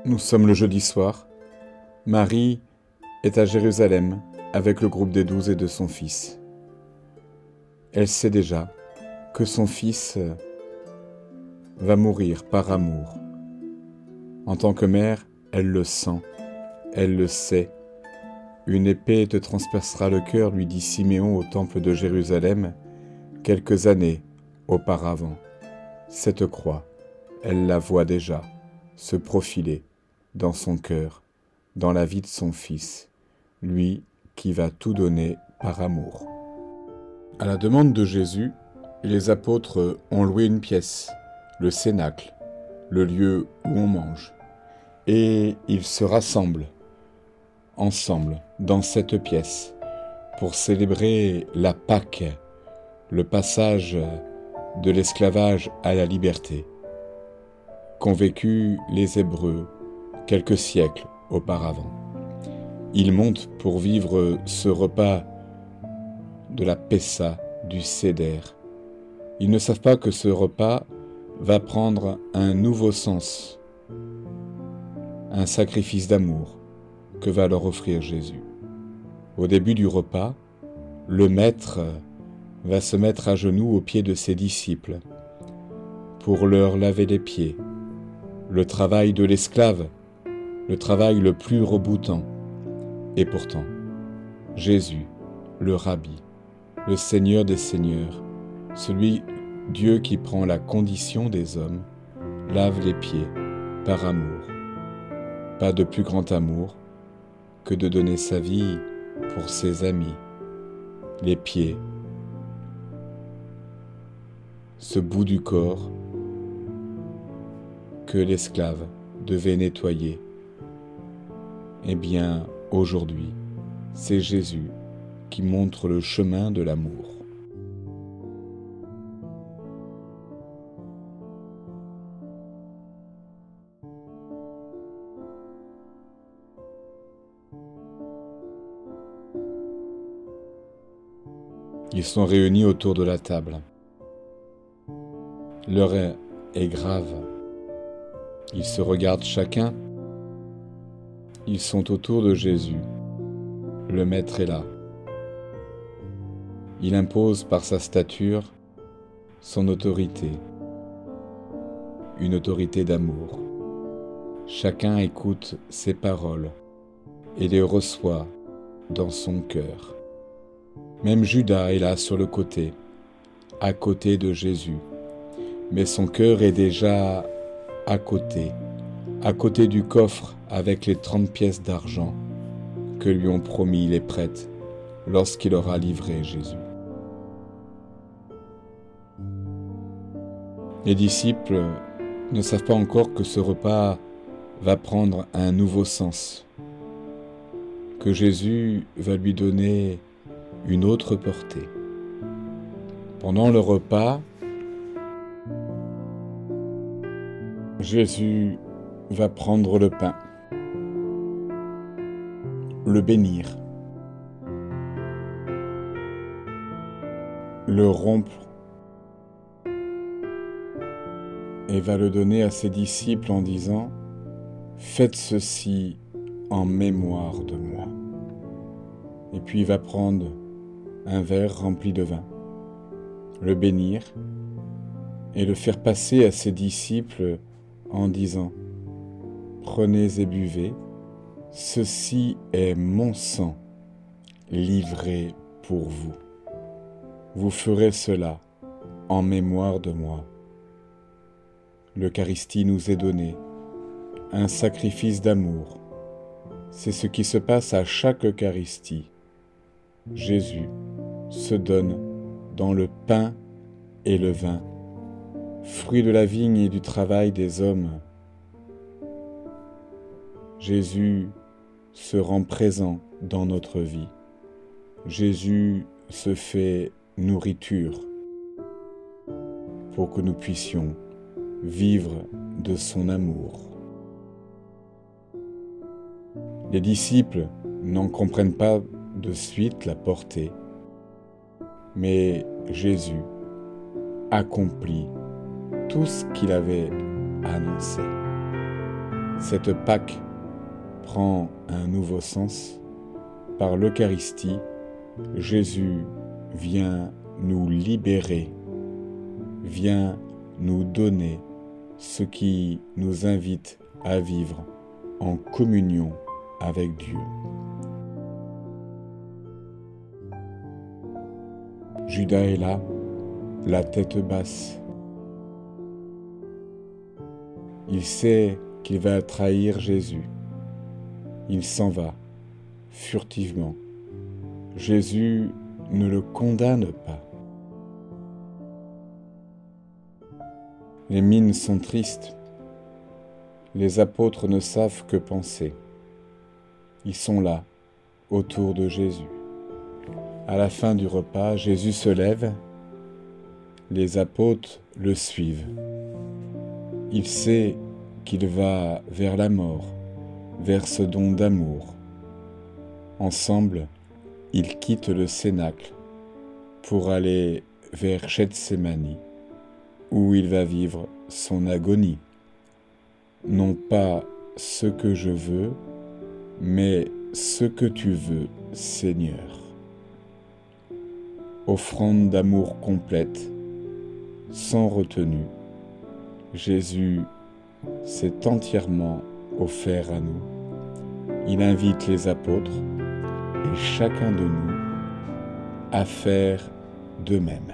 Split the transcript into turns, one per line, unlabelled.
Nous sommes le jeudi soir. Marie est à Jérusalem avec le groupe des 12 et de son fils. Elle sait déjà que son fils va mourir par amour. En tant que mère, elle le sent, elle le sait. Une épée te transpercera le cœur, lui dit Siméon au temple de Jérusalem, quelques années auparavant. Cette croix, elle la voit déjà se profiler dans son cœur, dans la vie de son fils, lui qui va tout donner par amour. À la demande de Jésus, les apôtres ont loué une pièce, le cénacle, le lieu où on mange, et ils se rassemblent ensemble dans cette pièce pour célébrer la Pâque, le passage de l'esclavage à la liberté qu'ont vécu les Hébreux quelques siècles auparavant. Ils montent pour vivre ce repas de la Pessa, du Seder. Ils ne savent pas que ce repas va prendre un nouveau sens, un sacrifice d'amour que va leur offrir Jésus. Au début du repas, le Maître va se mettre à genoux aux pieds de ses disciples pour leur laver les pieds. Le travail de l'esclave, le travail le plus reboutant. Et pourtant, Jésus, le Rabbi, le Seigneur des Seigneurs, celui Dieu qui prend la condition des hommes, lave les pieds par amour. Pas de plus grand amour que de donner sa vie pour ses amis. Les pieds, ce bout du corps que l'esclave devait nettoyer. Eh bien, aujourd'hui, c'est Jésus qui montre le chemin de l'amour. Ils sont réunis autour de la table. L'heure est grave. Ils se regardent chacun. Ils sont autour de Jésus. Le Maître est là. Il impose par sa stature son autorité, une autorité d'amour. Chacun écoute ses paroles et les reçoit dans son cœur. Même Judas est là sur le côté, à côté de Jésus. Mais son cœur est déjà à côté du coffre avec les 30 pièces d'argent que lui ont promis les prêtres lorsqu'il aura livré Jésus. Les disciples ne savent pas encore que ce repas va prendre un nouveau sens, que Jésus va lui donner une autre portée. Pendant le repas, Jésus va prendre le pain, le bénir, le rompre et va le donner à ses disciples en disant « Faites ceci en mémoire de moi ». Et puis il va prendre un verre rempli de vin, le bénir et le faire passer à ses disciples en disant « Prenez et buvez, ceci est mon sang livré pour vous. Vous ferez cela en mémoire de moi. » L'Eucharistie nous est donnée, un sacrifice d'amour. C'est ce qui se passe à chaque Eucharistie. Jésus se donne dans le pain et le vin, fruit de la vigne et du travail des hommes. Jésus se rend présent dans notre vie. Jésus se fait nourriture pour que nous puissions vivre de son amour. Les disciples n'en comprennent pas de suite la portée, mais Jésus accomplit tout ce qu'il avait annoncé. cette Pâque prend un nouveau sens. Par l'Eucharistie, Jésus vient nous libérer, vient nous donner ce qui nous invite à vivre en communion avec Dieu. Judas est là, la tête basse. Il sait qu'il va trahir Jésus. Il s'en va, furtivement. Jésus ne le condamne pas. Les mines sont tristes. Les apôtres ne savent que penser. Ils sont là, autour de Jésus. À la fin du repas, Jésus se lève. Les apôtres le suivent. Il sait qu'il va vers la mort, vers ce don d'amour. Ensemble, ils quittent le cénacle pour aller vers Gethsémani, où il va vivre son agonie. Non pas ce que je veux, mais ce que tu veux, Seigneur. Offrande d'amour complète, sans retenue, Jésus s'est entièrement offert à nous. Il invite les apôtres et chacun de nous à faire de même.